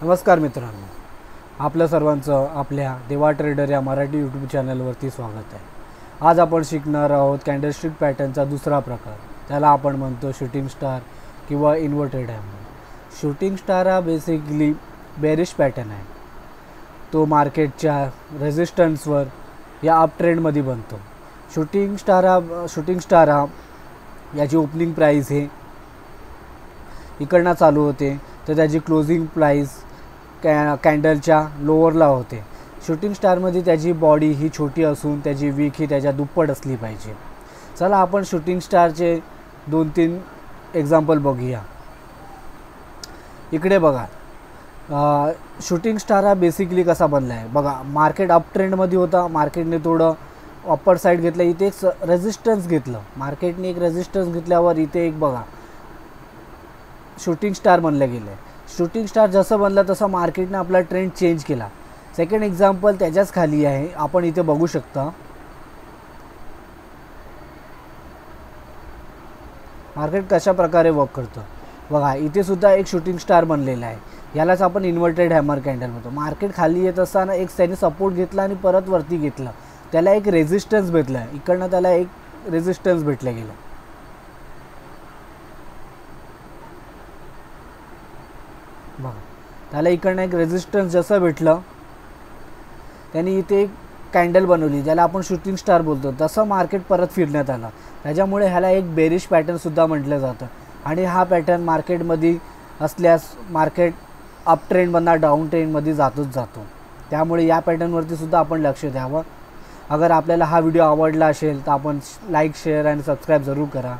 नमस्कार मित्रांनो, आपल्या सर्वांचं आपल्या देवा ट्रेडर या मराठी यूट्यूब चॅनलवरती स्वागत आहे। आज आपण शिकणार आहोत कॅन्डलस्टिक पॅटर्नचा दुसरा प्रकार, त्याला आपण म्हणतो शूटिंग स्टार किंवा इन्व्हर्टेड हॅमर। शूटिंग स्टार हा बेसिकली बेरिश पॅटर्न आहे। तो मार्केटच्या रेजिस्टन्सवर या अप ट्रेंडमध्ये बनतो। शूटिंग स्टार हा याची ओपनिंग प्राइस हे इकडनं चालू होते तर त्याची क्लोजिंग प्राइस कॅन्डलच्या लोअरला होते। शूटिंग स्टारमध्ये त्याची बॉडी ही छोटी असून त्याची विक ही त्याच्या दुप्पट असली पाहिजे। चला आपण शूटिंग स्टारचे 2-3 एक्झाम्पल बघूया। इकडे बघा, शूटिंग स्टार हा बेसिकली कसा बनला आहे बघा। मार्केट अप ट्रेंडमध्ये होता, मार्केटने थोडं अप्पर साईड घेतलं, इथे एक रेजिस्टन्स घेतलं, मार्केटने एक रेजिस्टन्स घेतल्यावर इथे एक बघा शूटिंग स्टार बनलं गेलं आहे। शूटिंग स्टार जसं बनलं तसं मार्केटने आपला ट्रेंड चेंज केला। सेकंड एक्झाम्पल त्याच्याच खाली आहे, आपण इथे बघू शकता मार्केट कशा प्रकारे वर्क करतं बघा। इथे सुद्धा एक शूटिंग स्टार बनलेला आहे, यालाच आपण इन्व्हर्टेड हॅमर कॅन्डल म्हणतो। मार्केट खाली येत असताना एक त्याने सपोर्ट घेतला आणि परत वरती घेतला, त्याला एक रेजिस्टन्स भेटला, इकडनं त्याला एक रेजिस्टन्स भेटलं गेलं बघा। त्याला इकडनं एक रेजिस्टन्स जसं भेटलं त्यांनी इथे एक कॅन्डल बनवली ज्याला आपण शूटिंग स्टार बोलतो, तसं मार्केट परत फिरण्यात आलं। त्याच्यामुळे ह्याला एक बेरिश पॅटर्नसुद्धा म्हटलं जातं। आणि हा पॅटर्न मार्केटमध्ये असल्यास मार्केट अप ट्रेंडमधून डाऊन ट्रेंडमध्ये जातोच जातो। त्यामुळे या पॅटर्नवरती सुद्धा आपण लक्ष द्यावं। अगर आपल्याला हा व्हिडिओ आवडला असेल तर आपण लाईक, शेअर आणि सबस्क्राईब जरूर करा।